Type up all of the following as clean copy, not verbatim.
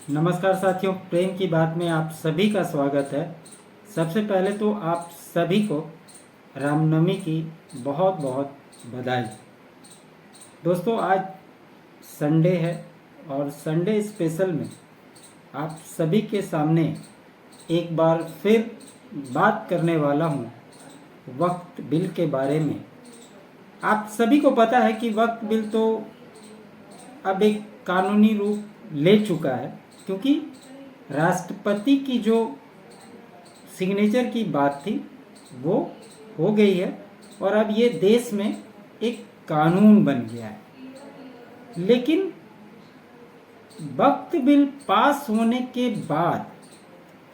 नमस्कार साथियों, प्रेम की बात में आप सभी का स्वागत है। सबसे पहले तो आप सभी को रामनवमी की बहुत बहुत बधाई। दोस्तों, आज संडे है और संडे स्पेशल में आप सभी के सामने एक बार फिर बात करने वाला हूँ वक्फ बिल के बारे में। आप सभी को पता है कि वक्फ बिल तो अब एक कानूनी रूप ले चुका है, क्योंकि राष्ट्रपति की जो सिग्नेचर की बात थी वो हो गई है और अब ये देश में एक कानून बन गया है। लेकिन वक्फ बिल पास होने के बाद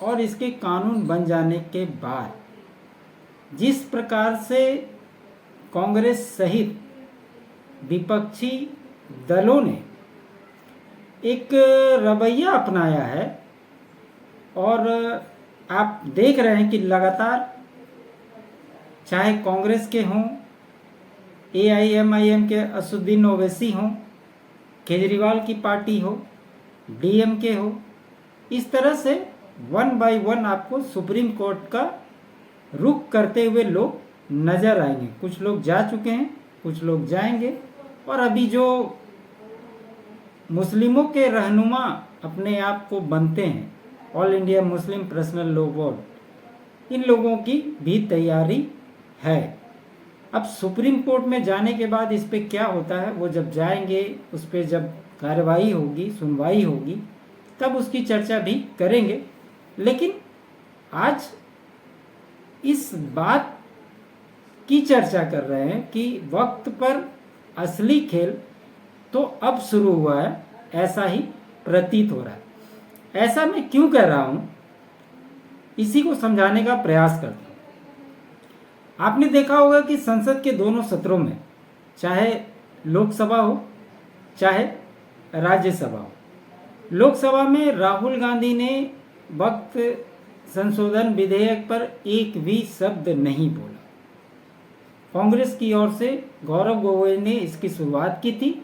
और इसके कानून बन जाने के बाद जिस प्रकार से कांग्रेस सहित विपक्षी दलों ने एक रवैया अपनाया है और आप देख रहे हैं कि लगातार चाहे कांग्रेस के हों, AIMIM के असदुद्दीन ओवैसी हों, केजरीवाल की पार्टी हो, DMK हो, इस तरह से वन बाय वन आपको सुप्रीम कोर्ट का रुख करते हुए लोग नज़र आएंगे। कुछ लोग जा चुके हैं, कुछ लोग जाएंगे और अभी जो मुस्लिमों के रहनुमा अपने आप को बनते हैं, all India Muslim personal law board, इन लोगों की भी तैयारी है। अब सुप्रीम कोर्ट में जाने के बाद इस पे क्या होता है, वो जब जाएंगे, उस पर जब कार्रवाई होगी, सुनवाई होगी, तब उसकी चर्चा भी करेंगे। लेकिन आज इस बात की चर्चा कर रहे हैं कि वक्त पर असली खेल तो अब शुरू हुआ है, ऐसा ही प्रतीत हो रहा है। ऐसा मैं क्यों कह रहा हूं, इसी को समझाने का प्रयास करता हूं। आपने देखा होगा कि संसद के दोनों सत्रों में, चाहे लोकसभा हो चाहे राज्यसभा हो, लोकसभा में राहुल गांधी ने वक्त संशोधन विधेयक पर एक भी शब्द नहीं बोला। कांग्रेस की ओर से गौरव गोगोई ने इसकी शुरुआत की थी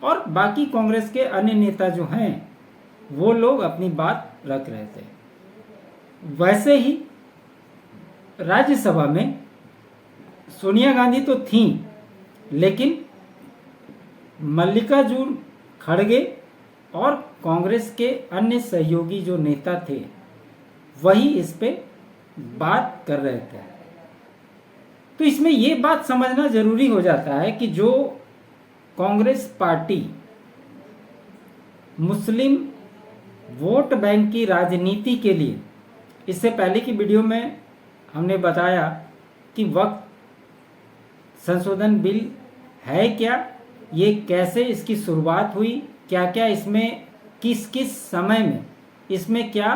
और बाकी कांग्रेस के अन्य नेता जो हैं वो लोग अपनी बात रख रहे थे। वैसे ही राज्यसभा में सोनिया गांधी तो थीं, लेकिन मल्लिकार्जुन खड़गे और कांग्रेस के अन्य सहयोगी जो नेता थे वही इस पे बात कर रहे थे। तो इसमें ये बात समझना जरूरी हो जाता है कि जो कांग्रेस पार्टी मुस्लिम वोट बैंक की राजनीति के लिए, इससे पहले की वीडियो में हमने बताया कि वक्त संशोधन बिल है क्या, ये कैसे इसकी शुरुआत हुई, क्या क्या इसमें किस किस समय में इसमें क्या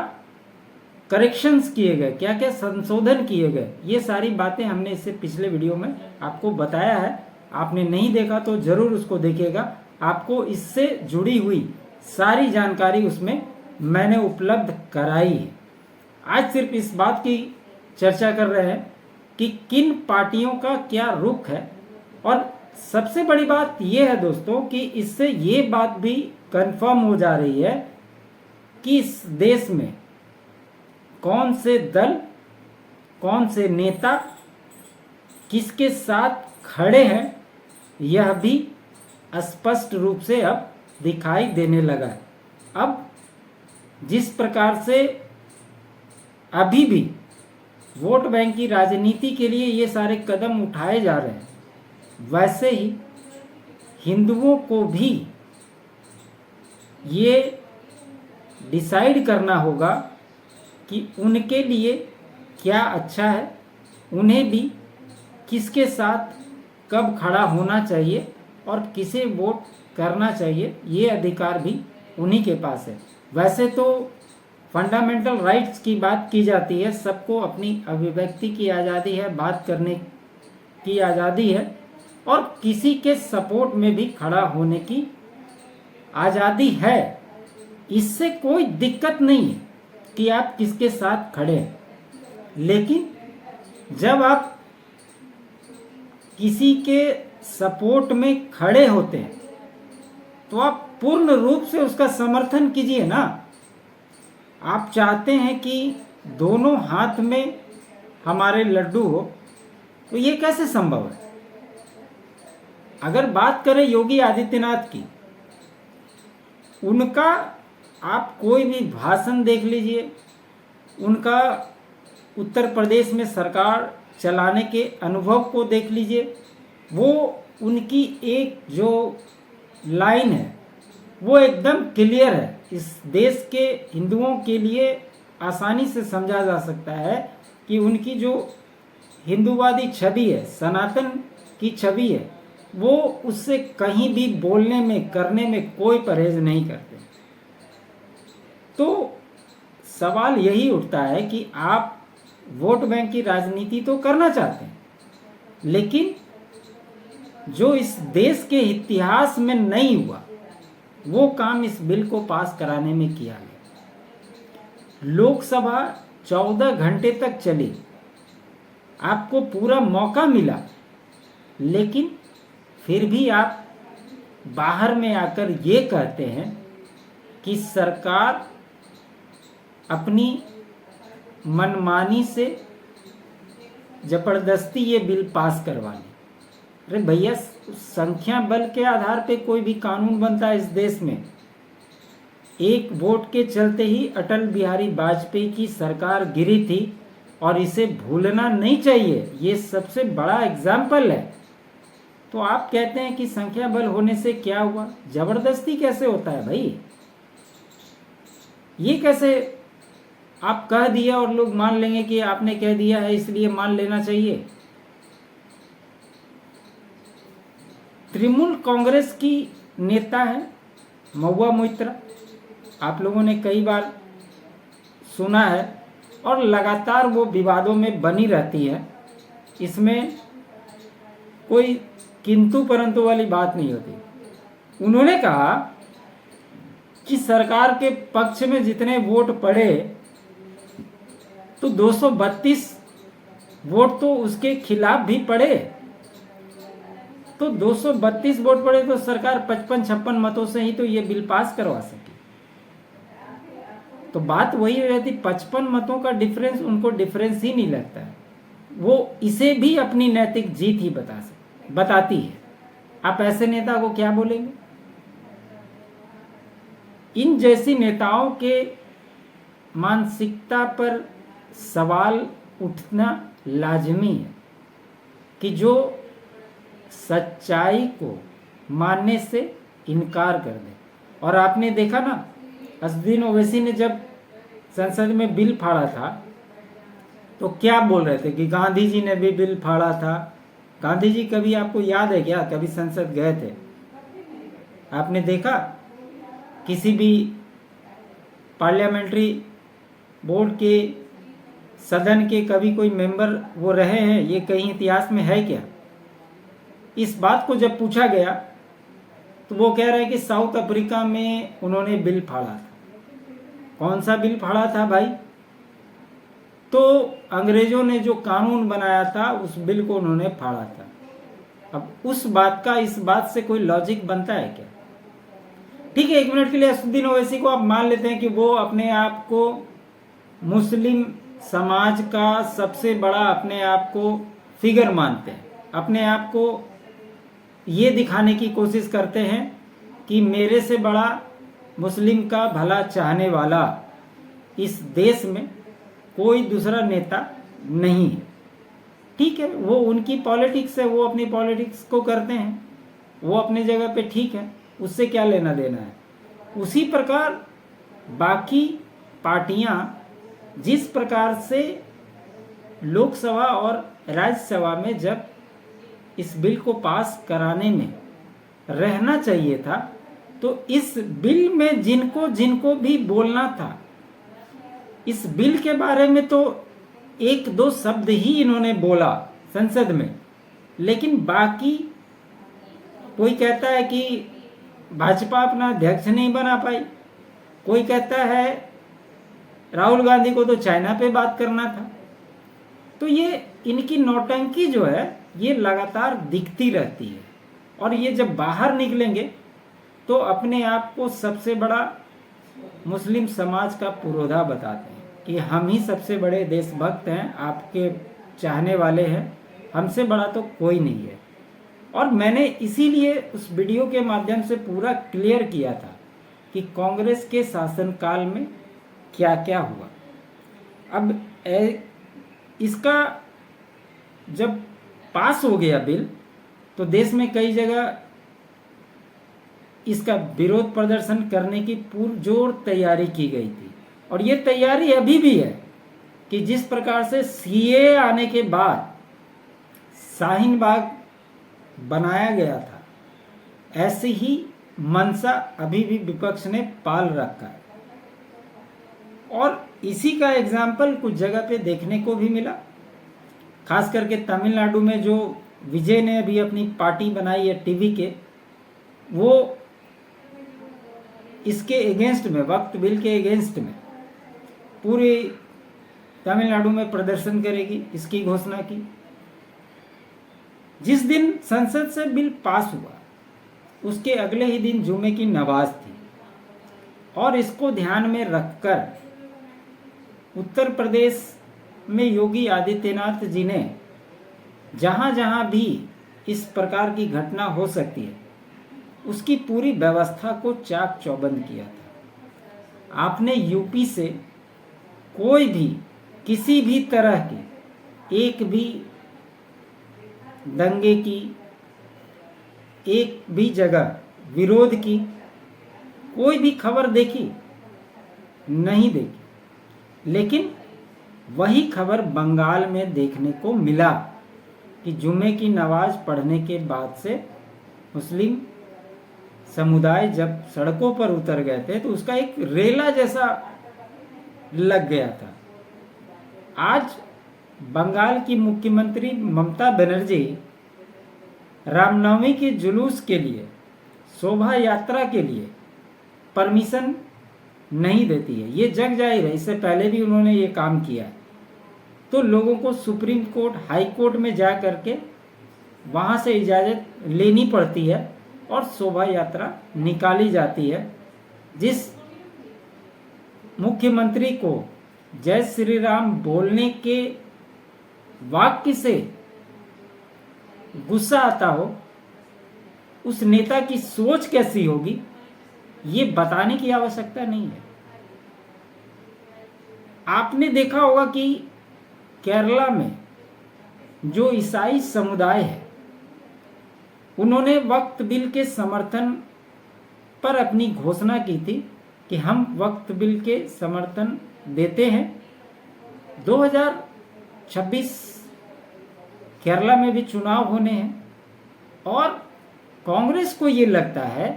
करेक्शंस किए गए, क्या क्या संशोधन किए गए, ये सारी बातें हमने इससे पिछले वीडियो में आपको बताया है। आपने नहीं देखा तो ज़रूर उसको देखिएगा, आपको इससे जुड़ी हुई सारी जानकारी उसमें मैंने उपलब्ध कराई है। आज सिर्फ इस बात की चर्चा कर रहे हैं कि किन पार्टियों का क्या रुख है, और सबसे बड़ी बात यह है दोस्तों कि इससे ये बात भी कंफर्म हो जा रही है कि इस देश में कौन से दल, कौन से नेता किसके साथ खड़े हैं, यह भी स्पष्ट रूप से अब दिखाई देने लगा है। अब जिस प्रकार से अभी भी वोट बैंक की राजनीति के लिए ये सारे कदम उठाए जा रहे हैं, वैसे ही हिंदुओं को भी ये डिसाइड करना होगा कि उनके लिए क्या अच्छा है, उन्हें भी किसके साथ कब खड़ा होना चाहिए और किसे वोट करना चाहिए, ये अधिकार भी उन्हीं के पास है। वैसे तो फंडामेंटल राइट्स की बात की जाती है, सबको अपनी अभिव्यक्ति की आज़ादी है, बात करने की आज़ादी है और किसी के सपोर्ट में भी खड़ा होने की आज़ादी है। इससे कोई दिक्कत नहीं है कि आप किसके साथ खड़े हैं, लेकिन जब आप किसी के सपोर्ट में खड़े होते हैं तो आप पूर्ण रूप से उसका समर्थन कीजिए ना। आप चाहते हैं कि दोनों हाथ में हमारे लड्डू हो, तो ये कैसे संभव है? अगर बात करें योगी आदित्यनाथ की, उनका आप कोई भी भाषण देख लीजिए, उनका उत्तर प्रदेश में सरकार चलाने के अनुभव को देख लीजिए, वो उनकी एक जो लाइन है वो एकदम क्लियर है। इस देश के हिंदुओं के लिए आसानी से समझा जा सकता है कि उनकी जो हिंदूवादी छवि है, सनातन की छवि है, वो उससे कहीं भी बोलने में करने में कोई परहेज नहीं करते। तो सवाल यही उठता है कि आप वोट बैंक की राजनीति तो करना चाहते हैं, लेकिन जो इस देश के इतिहास में नहीं हुआ वो काम इस बिल को पास कराने में किया गया। लोकसभा 14 घंटे तक चली, आपको पूरा मौका मिला, लेकिन फिर भी आप बाहर में आकर ये कहते हैं कि सरकार अपनी मनमानी से जबरदस्ती ये बिल पास करवा ले। अरे भैया, संख्या बल के आधार पे कोई भी कानून बनता है इस देश में। एक वोट के चलते ही अटल बिहारी वाजपेयी की सरकार गिरी थी और इसे भूलना नहीं चाहिए, ये सबसे बड़ा एग्जाम्पल है। तो आप कहते हैं कि संख्या बल होने से क्या हुआ? जबरदस्ती कैसे होता है भाई? ये कैसे आप कह दिया और लोग मान लेंगे कि आपने कह दिया है इसलिए मान लेना चाहिए? तृणमूल कांग्रेस की नेता है महुआ मोइत्रा, आप लोगों ने कई बार सुना है, और लगातार वो विवादों में बनी रहती है। इसमें कोई किंतु परंतु वाली बात नहीं होती। उन्होंने कहा कि सरकार के पक्ष में जितने वोट पड़े तो 232 वोट तो उसके खिलाफ भी पड़े। तो 232 वोट पड़े तो सरकार 55-56 मतों से ही तो ये बिल पास करवा सके। तो बात वही रहती, 55 मतों का डिफरेंस उनको डिफरेंस ही नहीं लगता है। वो इसे भी अपनी नैतिक जीत ही बताती है। आप ऐसे नेता को क्या बोलेंगे? इन जैसी नेताओं के मानसिकता पर सवाल उठना लाजमी है कि जो सच्चाई को मानने से इनकार कर दे। और आपने देखा ना, असदुद्दीन ओवैसी ने जब संसद में बिल फाड़ा था तो क्या बोल रहे थे कि गांधी जी ने भी बिल फाड़ा था। गांधी जी कभी आपको याद है क्या कभी संसद गए थे? आपने देखा किसी भी पार्लियामेंट्री बोर्ड के सदन के कभी कोई मेंबर वो रहे हैं? ये कहीं इतिहास में है क्या? इस बात को जब पूछा गया तो वो कह रहे हैं कि साउथ अफ्रीका में उन्होंने बिल फाड़ा था। कौन सा बिल फाड़ा था भाई? तो अंग्रेजों ने जो कानून बनाया था उस बिल को उन्होंने फाड़ा था। अब उस बात का इस बात से कोई लॉजिक बनता है क्या? ठीक है, एक मिनट के लिए असदुद्दीन ओवैसी को आप मान लेते हैं कि वो अपने आप को मुस्लिम समाज का सबसे बड़ा अपने आप को फिगर मानते हैं, अपने आप को ये दिखाने की कोशिश करते हैं कि मेरे से बड़ा मुस्लिम का भला चाहने वाला इस देश में कोई दूसरा नेता नहीं है। ठीक है, वो उनकी पॉलिटिक्स है, वो अपनी पॉलिटिक्स को करते हैं, वो अपनी जगह पे ठीक है, उससे क्या लेना देना है। उसी प्रकार बाकी पार्टियां जिस प्रकार से लोकसभा और राज्यसभा में जब इस बिल को पास कराने में रहना चाहिए था, तो इस बिल में जिनको जिनको भी बोलना था, इस बिल के बारे में तो एक दो शब्द ही इन्होंने बोला संसद में, लेकिन बाकी कोई कहता है कि भाजपा अपना अध्यक्ष नहीं बना पाई, कोई कहता है राहुल गांधी को तो चाइना पे बात करना था। तो ये इनकी नौटंकी जो है ये लगातार दिखती रहती है, और ये जब बाहर निकलेंगे तो अपने आप को सबसे बड़ा मुस्लिम समाज का पुरोधा बताते हैं कि हम ही सबसे बड़े देशभक्त हैं, आपके चाहने वाले हैं, हमसे बड़ा तो कोई नहीं है। और मैंने इसीलिए उस वीडियो के माध्यम से पूरा क्लियर किया था कि कांग्रेस के शासनकाल में क्या क्या हुआ। अब इसका जब पास हो गया बिल तो देश में कई जगह इसका विरोध प्रदर्शन करने की पुरजोर तैयारी की गई थी, और ये तैयारी अभी भी है कि जिस प्रकार से सीए आने के बाद शाहीन बाग बनाया गया था, ऐसी ही मंशा अभी भी विपक्ष ने पाल रखा है। और इसी का एग्जाम्पल कुछ जगह पे देखने को भी मिला, खास करके तमिलनाडु में जो विजय ने अभी अपनी पार्टी बनाई है टीवी के, वो इसके एगेंस्ट में, वक्त बिल के एगेंस्ट में पूरे तमिलनाडु में प्रदर्शन करेगी, इसकी घोषणा की। जिस दिन संसद से बिल पास हुआ उसके अगले ही दिन जुमे की नमाज थी, और इसको ध्यान में रखकर उत्तर प्रदेश में योगी आदित्यनाथ जी ने जहाँ जहाँ भी इस प्रकार की घटना हो सकती है उसकी पूरी व्यवस्था को चाक चौबंद किया था। आपने यूपी से कोई भी किसी भी तरह के एक भी दंगे की, एक भी जगह विरोध की कोई भी खबर देखी? नहीं देखी। लेकिन वही खबर बंगाल में देखने को मिला कि जुमे की नमाज पढ़ने के बाद से मुस्लिम समुदाय जब सड़कों पर उतर गए थे तो उसका एक रेला जैसा लग गया था। आज बंगाल की मुख्यमंत्री ममता बनर्जी रामनवमी के जुलूस के लिए, शोभा यात्रा के लिए परमिशन नहीं देती है। ये जग जाहिर है, इससे पहले भी उन्होंने ये काम किया है। तो लोगों को सुप्रीम कोर्ट, हाई कोर्ट में जा करके वहाँ से इजाज़त लेनी पड़ती है और शोभा यात्रा निकाली जाती है। जिस मुख्यमंत्री को जय श्री राम बोलने के वाक्य से गुस्सा आता हो, उस नेता की सोच कैसी होगी ये बताने की आवश्यकता नहीं है। आपने देखा होगा कि केरला में जो ईसाई समुदाय है उन्होंने वक्फ बिल के समर्थन पर अपनी घोषणा की थी कि हम वक्फ बिल के समर्थन देते हैं। 2026 केरला में भी चुनाव होने हैं और कांग्रेस को ये लगता है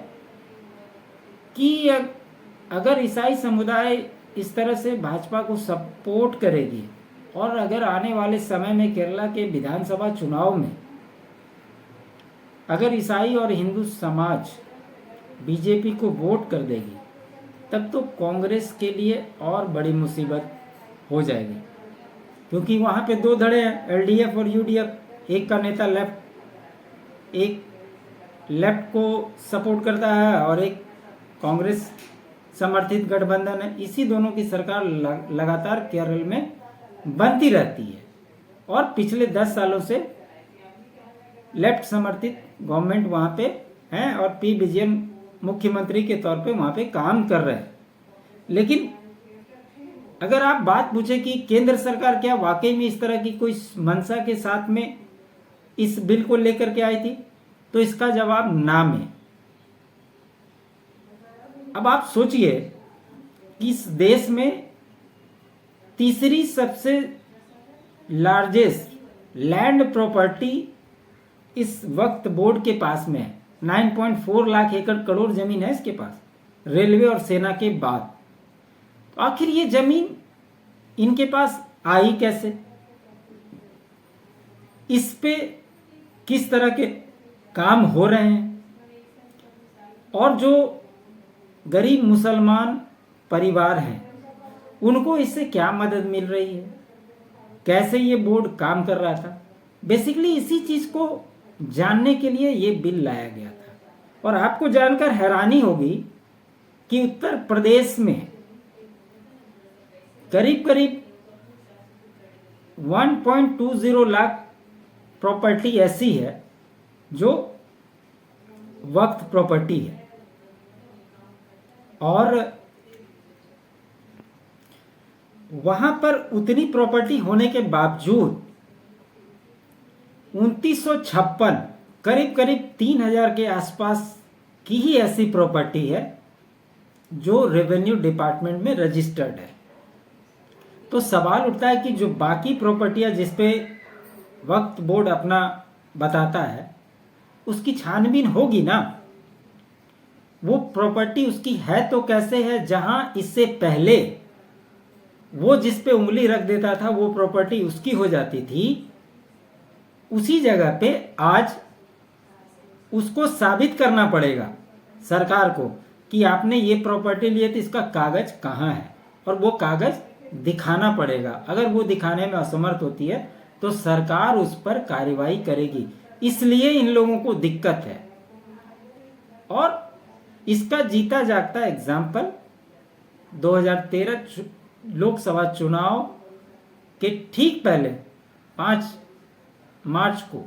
कि अगर ईसाई समुदाय इस तरह से भाजपा को सपोर्ट करेगी और अगर आने वाले समय में केरला के विधानसभा चुनाव में अगर ईसाई और हिंदू समाज बीजेपी को वोट कर देगी तब तो कांग्रेस के लिए और बड़ी मुसीबत हो जाएगी, क्योंकि वहाँ पे दो धड़े हैं, एलडीएफ और यूडीएफ। एक का नेता लेफ्ट को सपोर्ट करता है और एक कांग्रेस समर्थित गठबंधन है। इसी दोनों की सरकार लगातार केरल में बनती रहती है और पिछले 10 सालों से लेफ्ट समर्थित गवर्नमेंट वहाँ पे है और पी विजयन मुख्यमंत्री के तौर पे वहाँ पे काम कर रहे हैं। लेकिन अगर आप बात पूछें कि केंद्र सरकार क्या वाकई में इस तरह की कोई मंशा के साथ में इस बिल को लेकर के आई थी, तो इसका जवाब ना में। अब आप सोचिए कि इस देश में तीसरी सबसे लार्जेस्ट लैंड प्रॉपर्टी इस वक्फ बोर्ड के पास में है। 9.4 लाख एकड़ करोड़ जमीन है इसके पास, रेलवे और सेना के बाद। तो आखिर ये जमीन इनके पास आई कैसे? इस पे किस तरह के काम हो रहे हैं और जो गरीब मुसलमान परिवार हैं उनको इससे क्या मदद मिल रही है, कैसे ये बोर्ड काम कर रहा था? बेसिकली इसी चीज को जानने के लिए ये बिल लाया गया था। और आपको जानकर हैरानी होगी कि उत्तर प्रदेश में करीब करीब 1.20 लाख प्रॉपर्टी ऐसी है जो वक्फ प्रॉपर्टी है, और वहां पर उतनी प्रॉपर्टी होने के बावजूद 2956 करीब करीब 3000 के आसपास की ही ऐसी प्रॉपर्टी है जो रेवेन्यू डिपार्टमेंट में रजिस्टर्ड है। तो सवाल उठता है कि जो बाकी प्रॉपर्टियां जिस पे वक्फ बोर्ड अपना बताता है उसकी छानबीन होगी ना। वो प्रॉपर्टी उसकी है तो कैसे है, जहां इससे पहले वो जिस पे उंगली रख देता था वो प्रॉपर्टी उसकी हो जाती थी, उसी जगह पे आज उसको साबित करना पड़ेगा सरकार को कि आपने ये प्रॉपर्टी लिए तो इसका कागज कहाँ है, और वो कागज दिखाना पड़ेगा। अगर वो दिखाने में असमर्थ होती है तो सरकार उस पर कार्रवाई करेगी। इसलिए इन लोगों को दिक्कत है। और इसका जीता जागता एग्जाम्पल 2013 लोकसभा चुनाव के ठीक पहले 5 मार्च को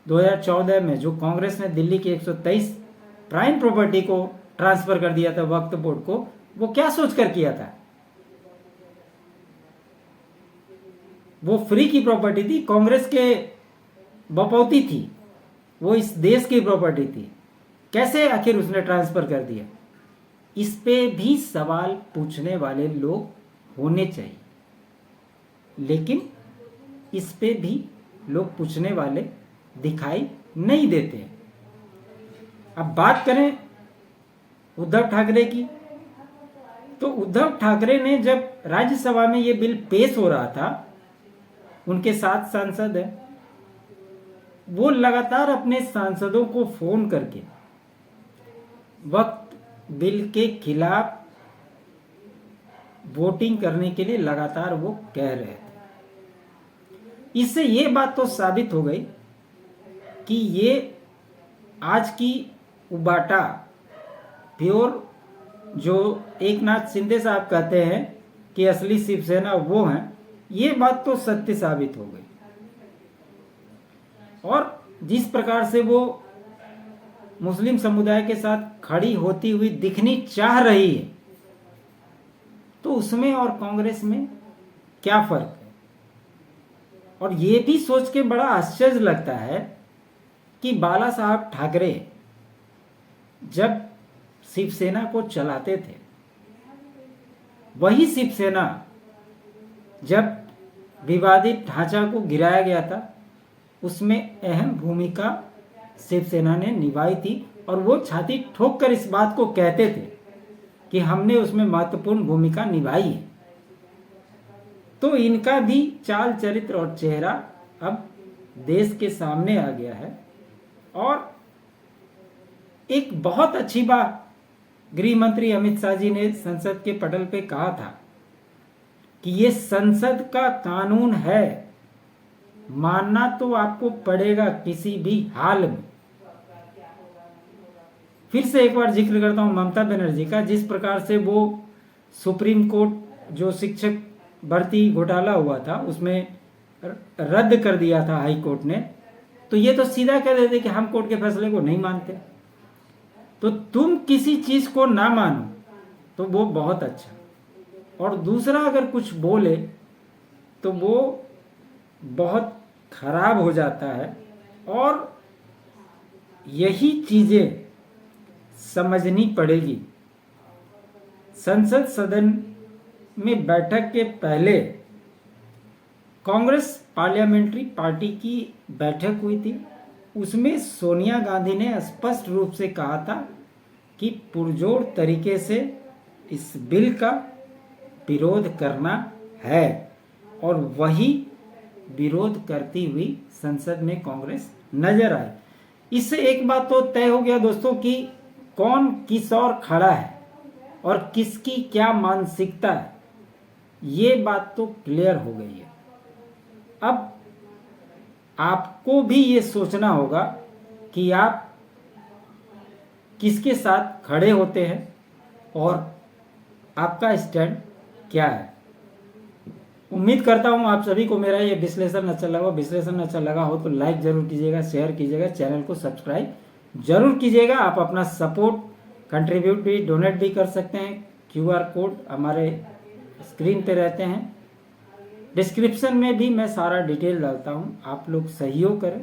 2014 में जो कांग्रेस ने दिल्ली की 123 प्राइम प्रॉपर्टी को ट्रांसफर कर दिया था वक्फ बोर्ड को, वो क्या सोचकर किया था? वो फ्री की प्रॉपर्टी थी, कांग्रेस के बपौती थी, वो इस देश की प्रॉपर्टी थी। कैसे आखिर उसने ट्रांसफर कर दिया? इस पे भी सवाल पूछने वाले लोग होने चाहिए, लेकिन इस पे भी लोग पूछने वाले दिखाई नहीं देते हैं। अब बात करें उद्धव ठाकरे की, तो उद्धव ठाकरे ने जब राज्यसभा में ये बिल पेश हो रहा था, उनके 7 सांसद हैं, वो लगातार अपने सांसदों को फोन करके वक्फ बिल के खिलाफ वोटिंग करने के लिए लगातार वो कह रहे थे। इससे ये बात तो साबित हो गई कि ये आज की उबाटा प्योर जो एकनाथ शिंदे साहब कहते हैं कि असली शिवसेना वो हैं, ये बात तो सत्य साबित हो गई। और जिस प्रकार से वो मुस्लिम समुदाय के साथ खड़ी होती हुई दिखनी चाह रही है, तो उसमें और कांग्रेस में क्या फर्क है? और ये भी सोच के बड़ा आश्चर्य लगता है कि बाला साहब ठाकरे जब शिवसेना को चलाते थे, वही शिवसेना जब विवादित ढांचा को गिराया गया था, उसमें अहम भूमिका शिवसेना ने निभाई थी, और वो छाती ठोक कर इस बात को कहते थे कि हमने उसमें महत्वपूर्ण भूमिका निभाई है। तो इनका भी चाल चरित्र और चेहरा अब देश के सामने आ गया है। और एक बहुत अच्छी बात गृह मंत्री अमित शाह जी ने संसद के पटल पे कहा था कि ये संसद का कानून है, मानना तो आपको पड़ेगा किसी भी हाल में। फिर से एक बार जिक्र करता हूं ममता बनर्जी का, जिस प्रकार से वो सुप्रीम कोर्ट जो शिक्षक भर्ती घोटाला हुआ था उसमें रद्द कर दिया था हाई कोर्ट ने, तो ये तो सीधा कह देते कि हम कोर्ट के फैसले को नहीं मानते। तो तुम किसी चीज को ना मानो तो वो बहुत अच्छा, और दूसरा अगर कुछ बोले तो वो बहुत खराब हो जाता है। और यही चीजें समझनी पड़ेगी। संसद सदन में बैठक के पहले कांग्रेस पार्लियामेंट्री पार्टी की बैठक हुई थी, उसमें सोनिया गांधी ने स्पष्ट रूप से कहा था कि पुरजोर तरीके से इस बिल का विरोध करना है, और वही विरोध करती हुई संसद में कांग्रेस नजर आई। इससे एक बात तो तय हो गया दोस्तों कि कौन किस ओर खड़ा है और किसकी क्या मानसिकता है, ये बात तो क्लियर हो गई है। अब आपको भी ये सोचना होगा कि आप किसके साथ खड़े होते हैं और आपका स्टैंड क्या है। उम्मीद करता हूँ आप सभी को मेरा ये विश्लेषण अच्छा लगा। विश्लेषण अच्छा लगा हो तो लाइक जरूर कीजिएगा, शेयर कीजिएगा, चैनल को सब्सक्राइब जरूर कीजिएगा। आप अपना सपोर्ट कंट्रीब्यूट भी, डोनेट भी कर सकते हैं। QR कोड हमारे स्क्रीन पे रहते हैं, डिस्क्रिप्शन में भी मैं सारा डिटेल डालता हूँ। आप लोग सहयोग करें,